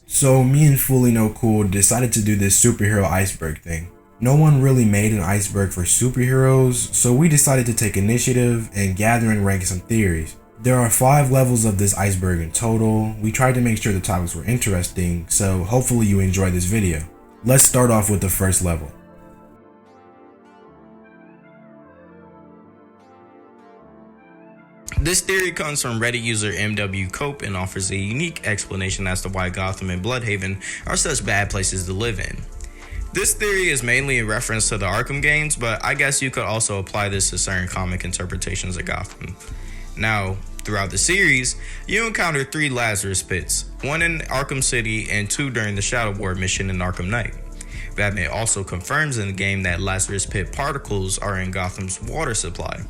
So me and Fully No Cool decided to do this superhero iceberg thing. No one really made an iceberg for superheroes, so we decided to take initiative and gather and rank some theories. There are 5 levels of this iceberg in total. We tried to make sure the topics were interesting, so hopefully you enjoy this video. Let's start off with the first level. This theory comes from Reddit user MW Cope and offers a unique explanation as to why Gotham and Bloodhaven are such bad places to live in. This theory is mainly in reference to the Arkham games, but I guess you could also apply this to certain comic interpretations of Gotham. Now, throughout the series, you encounter 3 Lazarus pits, 1 in Arkham City and 2 during the Shadow War mission in Arkham Knight. Batman also confirms in the game that Lazarus pit particles are in Gotham's water supply.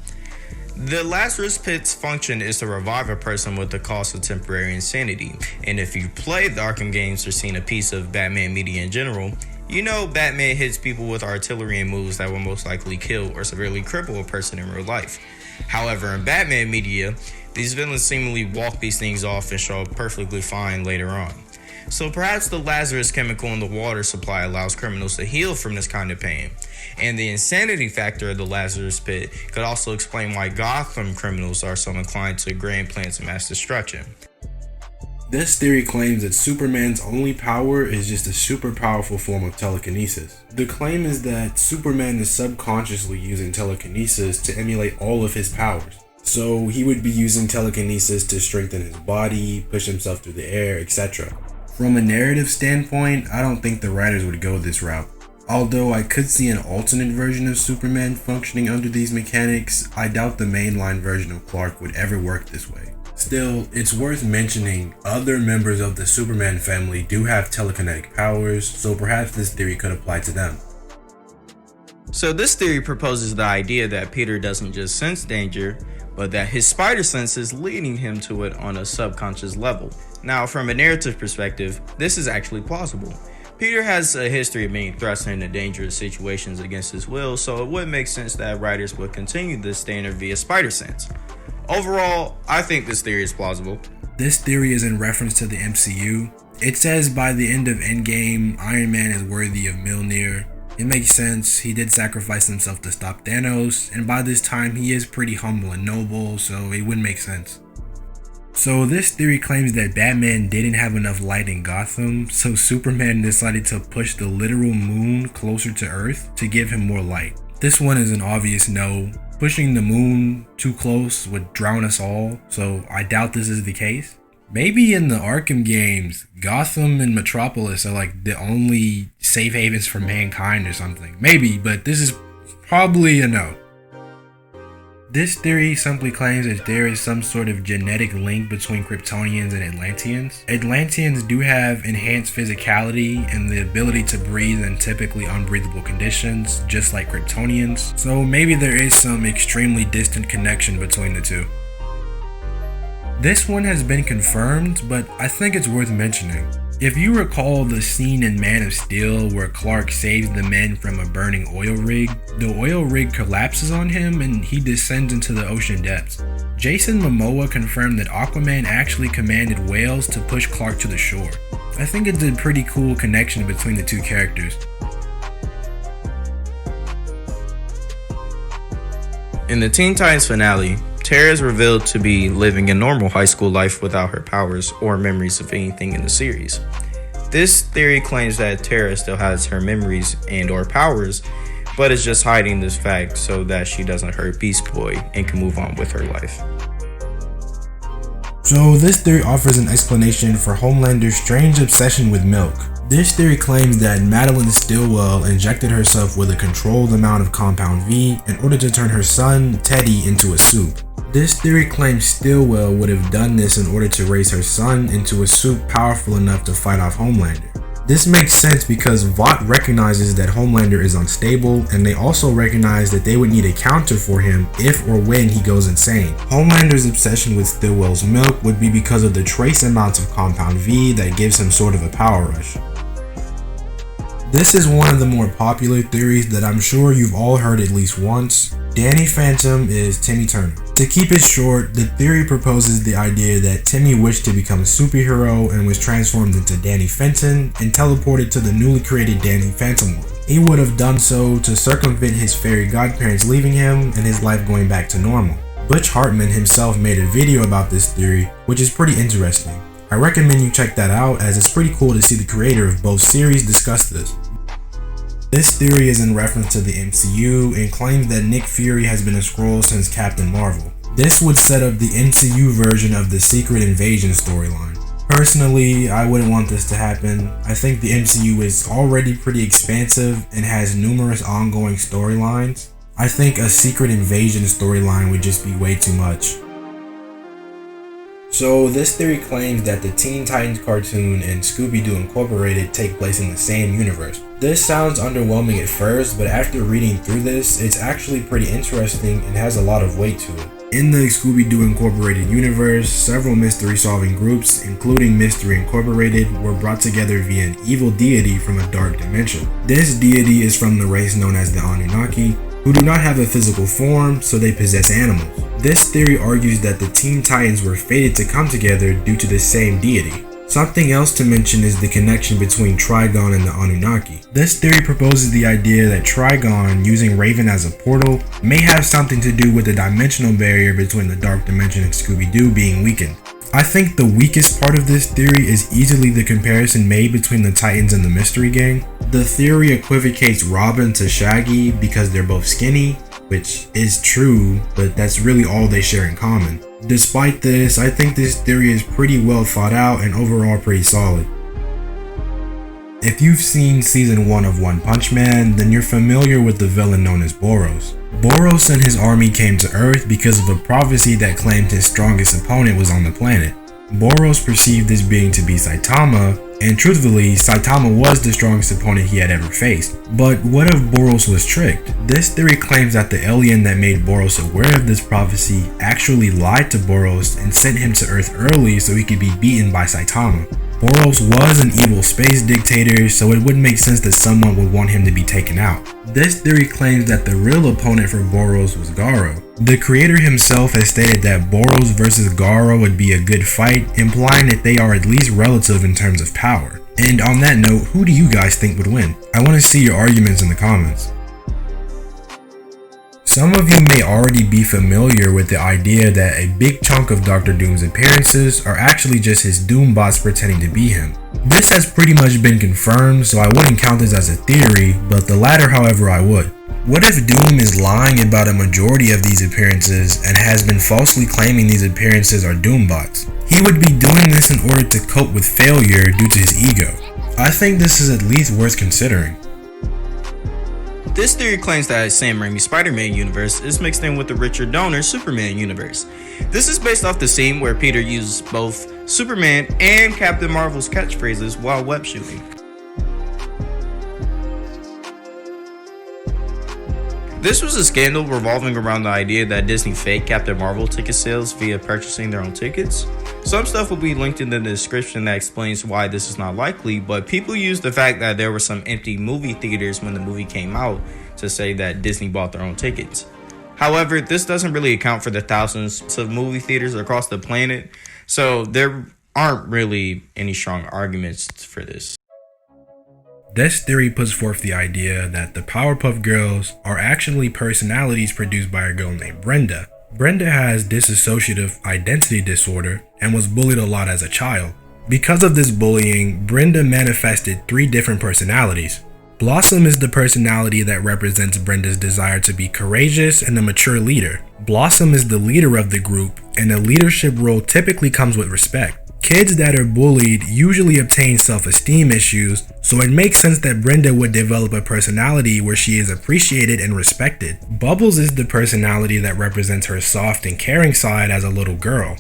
The Lazarus Pit's function is to revive a person with the cost of temporary insanity, and if you played the Arkham games or seen a piece of Batman media in general, you know Batman hits people with artillery and moves that will most likely kill or severely cripple a person in real life. However, in Batman media, these villains seemingly walk these things off and show up perfectly fine later on. So perhaps the Lazarus chemical in the water supply allows criminals to heal from this kind of pain. And the insanity factor of the Lazarus pit could also explain why Gotham criminals are so inclined to grand plans of mass destruction. This theory claims that Superman's only power is just a super powerful form of telekinesis. The claim is that Superman is subconsciously using telekinesis to emulate all of his powers. So he would be using telekinesis to strengthen his body, push himself through the air, etc. From a narrative standpoint, I don't think the writers would go this route. Although I could see an alternate version of Superman functioning under these mechanics, I doubt the mainline version of Clark would ever work this way. Still, it's worth mentioning other members of the Superman family do have telekinetic powers, so perhaps this theory could apply to them. So this theory proposes the idea that Peter doesn't just sense danger, but that his spider sense is leading him to it on a subconscious level. Now, from a narrative perspective, this is actually plausible. Peter has a history of being thrust into dangerous situations against his will, so it would make sense that writers would continue this standard via spider sense. Overall, I think this theory is plausible. This theory is in reference to the MCU. It says by the end of Endgame, Iron Man is worthy of Mjolnir. It makes sense, he did sacrifice himself to stop Thanos, and by this time he is pretty humble and noble, so it would make sense. So this theory claims that Batman didn't have enough light in Gotham, so Superman decided to push the literal moon closer to Earth to give him more light. This one is an obvious no. Pushing the moon too close would drown us all, so I doubt this is the case. Maybe in the Arkham games, Gotham and Metropolis are like the only safe havens for mankind or something. Maybe, but this is probably a no. This theory simply claims that there is some sort of genetic link between Kryptonians and Atlanteans. Atlanteans do have enhanced physicality and the ability to breathe in typically unbreathable conditions, just like Kryptonians, so maybe there is some extremely distant connection between the two. This one has been confirmed, but I think it's worth mentioning. If you recall the scene in Man of Steel where Clark saves the men from a burning oil rig, the oil rig collapses on him and he descends into the ocean depths. Jason Momoa confirmed that Aquaman actually commanded whales to push Clark to the shore. I think it's a pretty cool connection between the two characters. In the Teen Titans finale, Tara is revealed to be living a normal high school life without her powers or memories of anything in the series. This theory claims that Tara still has her memories and or powers, but is just hiding this fact so that she doesn't hurt Beast Boy and can move on with her life. So this theory offers an explanation for Homelander's strange obsession with milk. This theory claims that Madeline Stillwell injected herself with a controlled amount of Compound V in order to turn her son, Teddy, into a soup. This theory claims Stillwell would have done this in order to raise her son into a soup powerful enough to fight off Homelander. This makes sense because Vought recognizes that Homelander is unstable, and they also recognize that they would need a counter for him if or when he goes insane. Homelander's obsession with Stillwell's milk would be because of the trace amounts of Compound V that gives him sort of a power rush. This is one of the more popular theories that I'm sure you've all heard at least once. Danny Phantom is Timmy Turner. To keep it short, the theory proposes the idea that Timmy wished to become a superhero and was transformed into Danny Fenton and teleported to the newly created Danny Phantom world. He would have done so to circumvent his fairy godparents leaving him and his life going back to normal. Butch Hartman himself made a video about this theory, which is pretty interesting. I recommend you check that out, as it's pretty cool to see the creator of both series discuss this. This theory is in reference to the MCU and claims that Nick Fury has been a Skrull since Captain Marvel. This would set up the MCU version of the Secret Invasion storyline. Personally, I wouldn't want this to happen. I think the MCU is already pretty expansive and has numerous ongoing storylines. I think a Secret Invasion storyline would just be way too much. So this theory claims that the Teen Titans cartoon and Scooby-Doo Incorporated take place in the same universe. This sounds underwhelming at first, but after reading through this, it's actually pretty interesting and has a lot of weight to it. In the Scooby-Doo Incorporated universe, several mystery-solving groups, including Mystery Incorporated, were brought together via an evil deity from a dark dimension. This deity is from the race known as the Annunaki, who do not have a physical form, so they possess animals. This theory argues that the Teen Titans were fated to come together due to the same deity. Something else to mention is the connection between Trigon and the Annunaki. This theory proposes the idea that Trigon, using Raven as a portal, may have something to do with the dimensional barrier between the Dark Dimension and Scooby-Doo being weakened. I think the weakest part of this theory is easily the comparison made between the Titans and the Mystery Gang. The theory equivocates Robin to Shaggy because they're both skinny, which is true, but that's really all they share in common. Despite this, I think this theory is pretty well thought out and overall pretty solid. If you've seen season 1 of One Punch Man, then you're familiar with the villain known as Boros. Boros and his army came to Earth because of a prophecy that claimed his strongest opponent was on the planet. Boros perceived this being to be Saitama, and truthfully, Saitama was the strongest opponent he had ever faced. But what if Boros was tricked? This theory claims that the alien that made Boros aware of this prophecy actually lied to Boros and sent him to Earth early so he could be beaten by Saitama. Boros was an evil space dictator, so it would make sense that someone would want him to be taken out. This theory claims that the real opponent for Boros was Garo. The creator himself has stated that Boros versus Garo would be a good fight, implying that they are at least relative in terms of power. And on that note, who do you guys think would win? I want to see your arguments in the comments. Some of you may already be familiar with the idea that a big chunk of Dr. Doom's appearances are actually just his Doom bots pretending to be him. This has pretty much been confirmed, so I wouldn't count this as a theory, but the latter, however, I would. What if Doom is lying about a majority of these appearances and has been falsely claiming these appearances are Doom bots? He would be doing this in order to cope with failure due to his ego. I think this is at least worth considering. This theory claims that Sam Raimi's Spider-Man universe is mixed in with the Richard Donner Superman universe. This is based off the scene where Peter uses both Superman and Captain Marvel's catchphrases while web shooting. This was a scandal revolving around the idea that Disney faked Captain Marvel ticket sales via purchasing their own tickets. Some stuff will be linked in the description that explains why this is not likely, but people use the fact that there were some empty movie theaters when the movie came out to say that Disney bought their own tickets. However, this doesn't really account for the thousands of movie theaters across the planet, so there aren't really any strong arguments for this. This theory puts forth the idea that the Powerpuff Girls are actually personalities produced by a girl named Brenda. Brenda has dissociative identity disorder and was bullied a lot as a child. Because of this bullying, Brenda manifested 3 different personalities. Blossom is the personality that represents Brenda's desire to be courageous and a mature leader. Blossom is the leader of the group, and a leadership role typically comes with respect. Kids that are bullied usually obtain self-esteem issues, so it makes sense that Brenda would develop a personality where she is appreciated and respected. Bubbles is the personality that represents her soft and caring side as a little girl.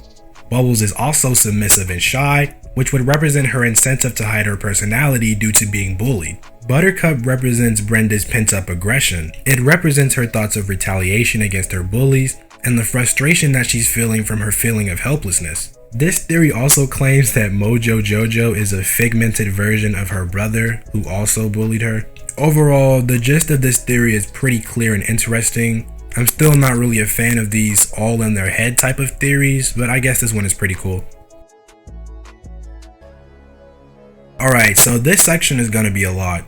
Bubbles is also submissive and shy, which would represent her incentive to hide her personality due to being bullied. Buttercup represents Brenda's pent-up aggression. It represents her thoughts of retaliation against her bullies and the frustration that she's feeling from her feeling of helplessness. This theory also claims that Mojo Jojo is a figmented version of her brother who also bullied her. Overall, the gist of this theory is pretty clear and interesting. I'm still not really a fan of these all in their head type of theories, but I guess this one is pretty cool. Alright, so this section is going to be a lot.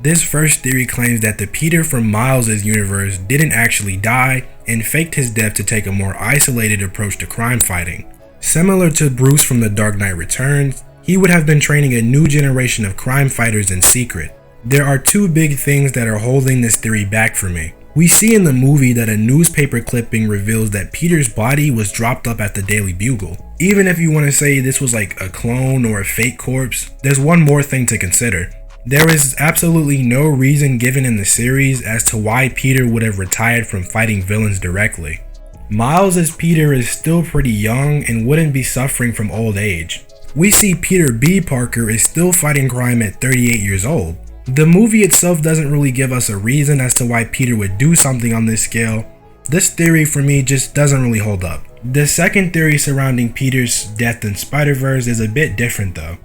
This first theory claims that the Peter from Miles' universe didn't actually die and faked his death to take a more isolated approach to crime fighting. Similar to Bruce from The Dark Knight Returns, he would have been training a new generation of crime fighters in secret. There are two big things that are holding this theory back for me. We see in the movie that a newspaper clipping reveals that Peter's body was dropped up at the Daily Bugle. Even if you want to say this was like a clone or a fake corpse, there's one more thing to consider. There is absolutely no reason given in the series as to why Peter would have retired from fighting villains directly. Miles' Peter is still pretty young and wouldn't be suffering from old age. We see Peter B. Parker is still fighting crime at 38 years old. The movie itself doesn't really give us a reason as to why Peter would do something on this scale. This theory for me just doesn't really hold up. The second theory surrounding Peter's death in Spider-Verse is a bit different though.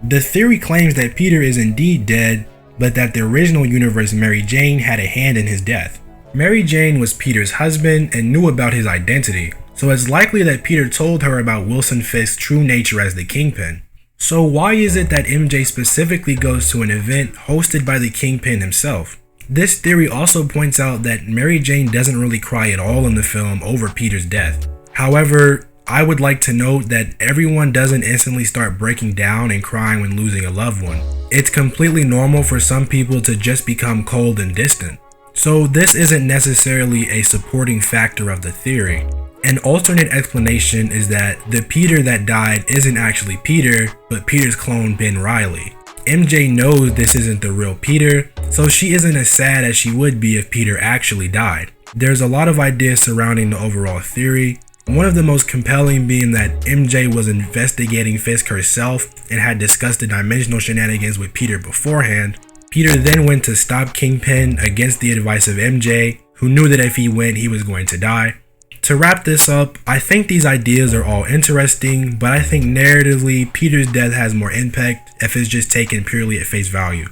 The theory claims that Peter is indeed dead, but that the original universe Mary Jane had a hand in his death. Mary Jane was Peter's husband and knew about his identity, so it's likely that Peter told her about Wilson Fisk's true nature as the Kingpin. So why is it that MJ specifically goes to an event hosted by the Kingpin himself? This theory also points out that Mary Jane doesn't really cry at all in the film over Peter's death. However, I would like to note that everyone doesn't instantly start breaking down and crying when losing a loved one. It's completely normal for some people to just become cold and distant. So this isn't necessarily a supporting factor of the theory. An alternate explanation is that the Peter that died isn't actually Peter, but Peter's clone Ben Reilly. MJ knows this isn't the real Peter, so she isn't as sad as she would be if Peter actually died. There's a lot of ideas surrounding the overall theory, one of the most compelling being that MJ was investigating Fisk herself and had discussed the dimensional shenanigans with Peter beforehand. Peter then went to stop Kingpin against the advice of MJ, who knew that if he went, he was going to die. To wrap this up, I think these ideas are all interesting, but I think narratively, Peter's death has more impact if it's just taken purely at face value.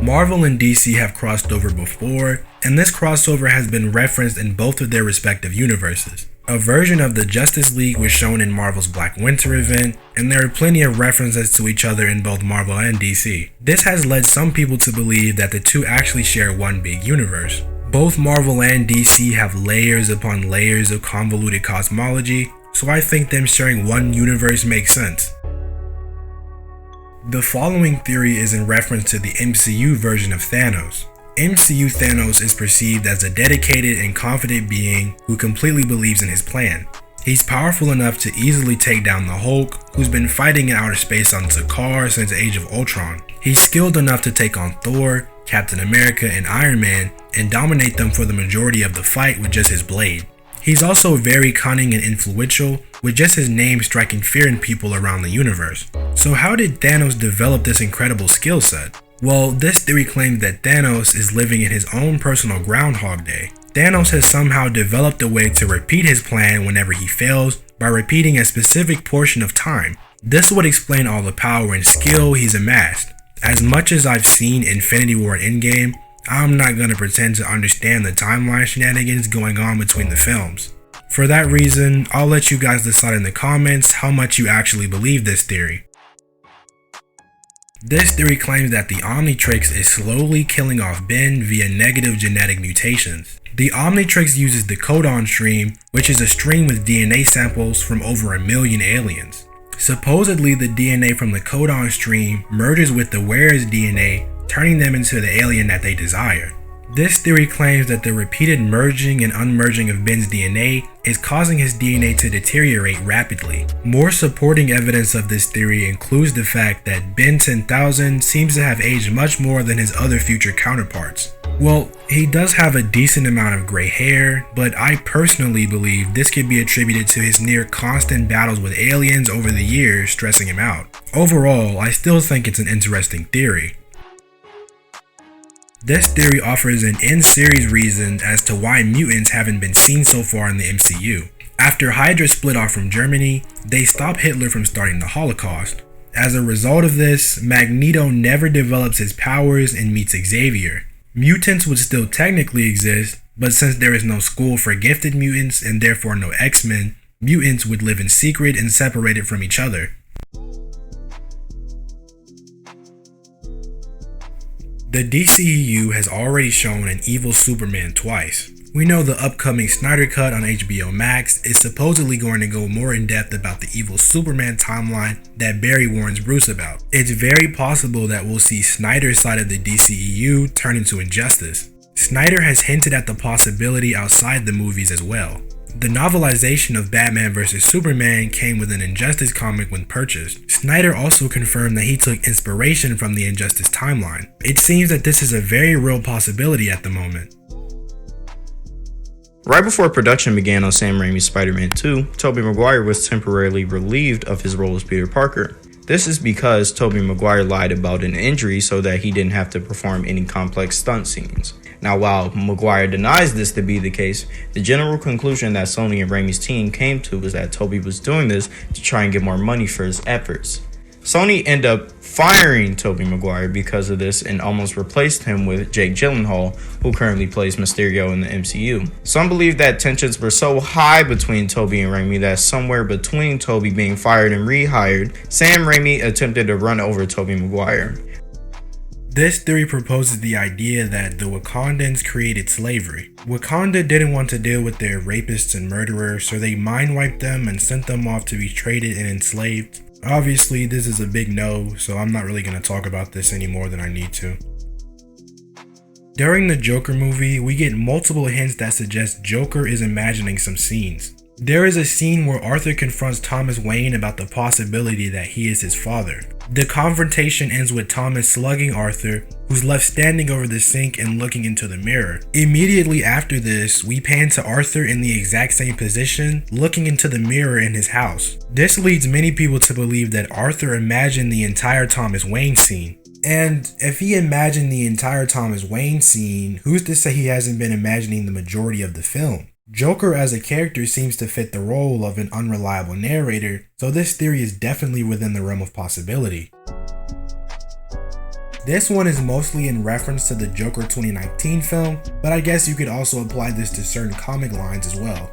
Marvel and DC have crossed over before, and this crossover has been referenced in both of their respective universes. A version of the Justice League was shown in Marvel's Black Winter event, and there are plenty of references to each other in both Marvel and DC. This has led some people to believe that the two actually share one big universe. Both Marvel and DC have layers upon layers of convoluted cosmology, so I think them sharing one universe makes sense. The following theory is in reference to the MCU version of Thanos. MCU Thanos is perceived as a dedicated and confident being who completely believes in his plan. He's powerful enough to easily take down the Hulk, who's been fighting in outer space on Sakaar since Age of Ultron. He's skilled enough to take on Thor, Captain America, and Iron Man and dominate them for the majority of the fight with just his blade. He's also very cunning and influential, with just his name striking fear in people around the universe. So how did Thanos develop this incredible skill set? Well, this theory claims that Thanos is living in his own personal Groundhog Day. Thanos has somehow developed a way to repeat his plan whenever he fails by repeating a specific portion of time. This would explain all the power and skill he's amassed. As much as I've seen Infinity War and Endgame, I'm not gonna pretend to understand the timeline shenanigans going on between the films. For that reason, I'll let you guys decide in the comments how much you actually believe this theory. This theory claims that the Omnitrix is slowly killing off Ben via negative genetic mutations. The Omnitrix uses the codon stream, which is a stream with DNA samples from over 1 million aliens. Supposedly, the DNA from the codon stream merges with the wearer's DNA, turning them into the alien that they desire. This theory claims that the repeated merging and unmerging of Ben's DNA is causing his DNA to deteriorate rapidly. More supporting evidence of this theory includes the fact that Ben 10,000 seems to have aged much more than his other future counterparts. Well, he does have a decent amount of gray hair, but I personally believe this could be attributed to his near constant battles with aliens over the years stressing him out. Overall, I still think it's an interesting theory. This theory offers an in-series reason as to why mutants haven't been seen so far in the MCU. After Hydra split off from Germany, they stopped Hitler from starting the Holocaust. As a result of this, Magneto never develops his powers and meets Xavier. Mutants would still technically exist, But since there is no school for gifted mutants and therefore no X-Men, mutants would live in secret and separated from each other. The DCEU has already shown an evil Superman twice. We know the upcoming Snyder Cut on HBO Max is supposedly going to go more in depth about the evil Superman timeline that Barry warns Bruce about. It's very possible that we'll see Snyder's side of the DCEU turn into Injustice. Snyder has hinted at the possibility outside the movies as well. The novelization of Batman vs Superman came with an Injustice comic when purchased. Snyder also confirmed that he took inspiration from the Injustice timeline. It seems that this is a very real possibility at the moment. Right before production began on Sam Raimi's Spider-Man 2, Tobey Maguire was temporarily relieved of his role as Peter Parker. This is because Tobey Maguire lied about an injury so that he didn't have to perform any complex stunt scenes. Now, while Maguire denies this to be the case, the general conclusion that Sony and Raimi's team came to was that Tobey was doing this to try and get more money for his efforts. Sony ended up firing Tobey Maguire because of this and almost replaced him with Jake Gyllenhaal, who currently plays Mysterio in the MCU. Some believe that tensions were so high between Tobey and Raimi that somewhere between Tobey being fired and rehired, Sam Raimi attempted to run over Tobey Maguire. This theory proposes the idea that the Wakandans created slavery. Wakanda didn't want to deal with their rapists and murderers, so they mind-wiped them and sent them off to be traded and enslaved. Obviously, this is a big no, so I'm not really going to talk about this any more than I need to. During the Joker movie, we get multiple hints that suggest Joker is imagining some scenes. There is a scene where Arthur confronts Thomas Wayne about the possibility that he is his father. The confrontation ends with Thomas slugging Arthur, who's left standing over the sink and looking into the mirror. Immediately after this, we pan to Arthur in the exact same position, looking into the mirror in his house. This leads many people to believe that Arthur imagined the entire Thomas Wayne scene. And if he imagined the entire Thomas Wayne scene, who's to say he hasn't been imagining the majority of the film? Joker as a character seems to fit the role of an unreliable narrator, so this theory is definitely within the realm of possibility. This one is mostly in reference to the Joker 2019 film, but I guess you could also apply this to certain comic lines as well.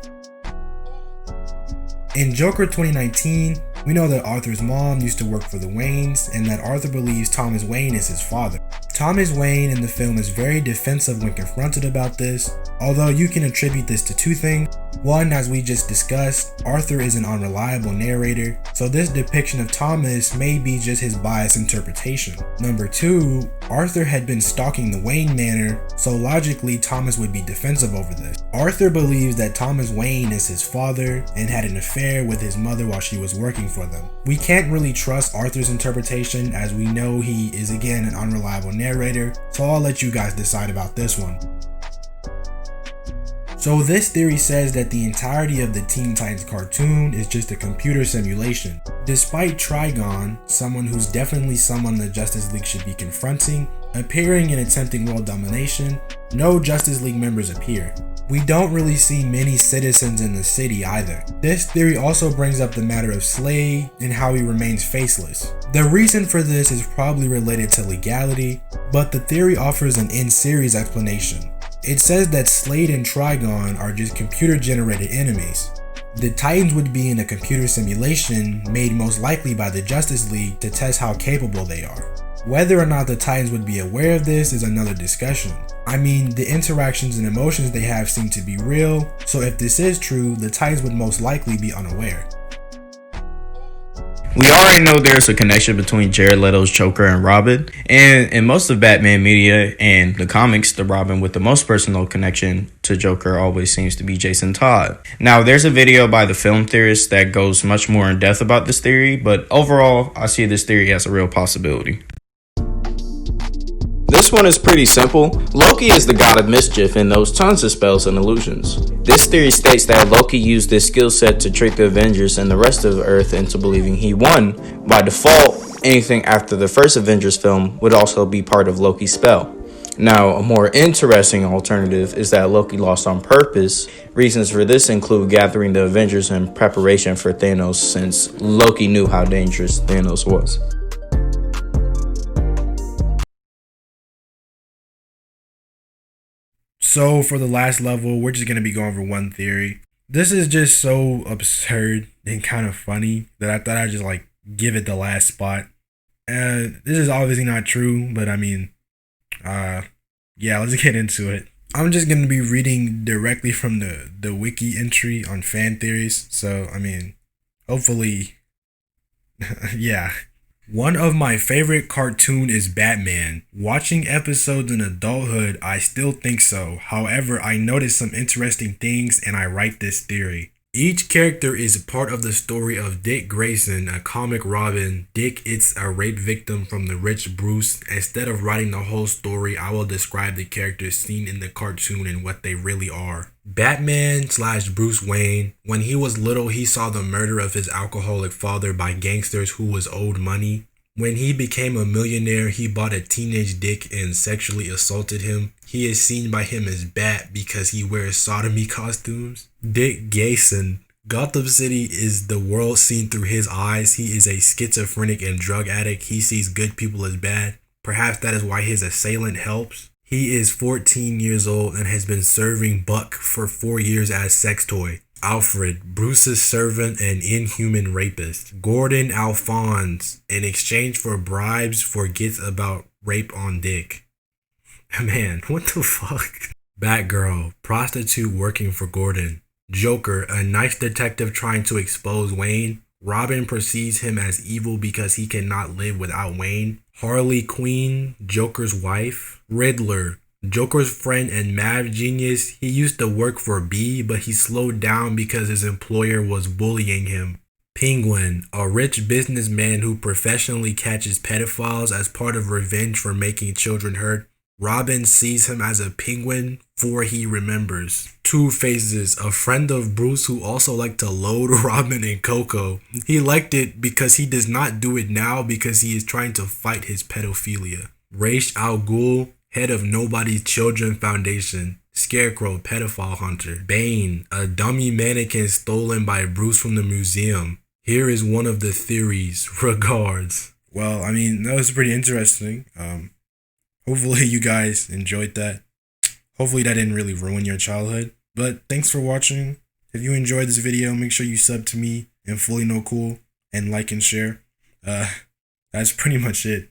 In Joker 2019, we know that Arthur's mom used to work for the Waynes and that Arthur believes Thomas Wayne is his father. Thomas Wayne in the film is very defensive when confronted about this, although you can attribute this to two things. One, as we just discussed, Arthur is an unreliable narrator, so this depiction of Thomas may be just his biased interpretation. Number two, Arthur had been stalking the Wayne manor, so logically Thomas would be defensive over this. Arthur believes that Thomas Wayne is his father and had an affair with his mother while she was working for them. We can't really trust Arthur's interpretation as we know he is again an unreliable narrator, so I'll let you guys decide about this one. So this theory says that the entirety of the Teen Titans cartoon is just a computer simulation. Despite Trigon, someone who's definitely someone the Justice League should be confronting, appearing and attempting world domination, no Justice League members appear. We don't really see many citizens in the city either. This theory also brings up the matter of Slade and how he remains faceless. The reason for this is probably related to legality, but the theory offers an in-series explanation. It says that Slade and Trigon are just computer-generated enemies. The Titans would be in a computer simulation made most likely by the Justice League to test how capable they are. Whether or not the Titans would be aware of this is another discussion. I mean, the interactions and emotions they have seem to be real, so if this is true, the Titans would most likely be unaware. We already know there's a connection between Jared Leto's Joker and Robin, and in most of Batman media and the comics, the Robin with the most personal connection to Joker always seems to be Jason Todd. Now, there's a video by the film theorist that goes much more in depth about this theory, but overall, I see this theory as a real possibility. This one is pretty simple. Loki is the god of mischief and knows tons of spells and illusions. This theory states that Loki used this skill set to trick the Avengers and the rest of Earth into believing he won. By default, anything after the first Avengers film would also be part of Loki's spell. Now, a more interesting alternative is that Loki lost on purpose. Reasons for this include gathering the Avengers in preparation for Thanos, since Loki knew how dangerous Thanos was. So for the last level, we're just going to be going over one theory. This is just so absurd and kind of funny that I thought I'd just like give it the last spot. This is obviously not true, but I mean, yeah, let's get into it. I'm just going to be reading directly from the wiki entry on fan theories. So, I mean, hopefully, yeah. One of my favorite cartoon is Batman. Watching episodes in adulthood, I still think so. However, I noticed some interesting things and I write this theory. Each character is part of the story of Dick Grayson, a comic Robin. Dick is a rape victim from the rich Bruce. Instead of writing the whole story, I will describe the characters seen in the cartoon and what they really are. Batman/Bruce Wayne. When he was little, he saw the murder of his alcoholic father by gangsters who was owed money. When he became a millionaire, he bought a teenage Dick and sexually assaulted him. He is seen by him as Bat because he wears sodomy costumes. Dick Grayson. Gotham City is the world seen through his eyes. He is a schizophrenic and drug addict. He sees good people as bad. Perhaps that is why his assailant helps. He is 14 years old and has been serving Buck for 4 years as sex toy. Alfred, Bruce's servant and inhuman rapist. Gordon Alphonse, in exchange for bribes, forgets about rape on Dick. Man, what the fuck? Batgirl, prostitute working for Gordon. Joker, a nice detective trying to expose Wayne. Robin perceives him as evil because he cannot live without Wayne. Harley Quinn, Joker's wife. Riddler, Joker's friend and mad genius. He used to work for B, but he slowed down because his employer was bullying him. Penguin, a rich businessman who professionally catches pedophiles as part of revenge for making children hurt. Robin sees him as a penguin, for he remembers. Two-Faces, a friend of Bruce who also liked to load Robin and Coco. He liked it because he does not do it now because he is trying to fight his pedophilia. Ra's al Ghul, head of Nobody's Children Foundation. Scarecrow, pedophile hunter. Bane, a dummy mannequin stolen by Bruce from the museum. Here is one of the theories. Regards. Well, I mean, that was pretty interesting. Hopefully you guys enjoyed that. Hopefully that didn't really ruin your childhood. But thanks for watching. If you enjoyed this video, make sure you sub to me and Fully No Cool and like and share. That's pretty much it.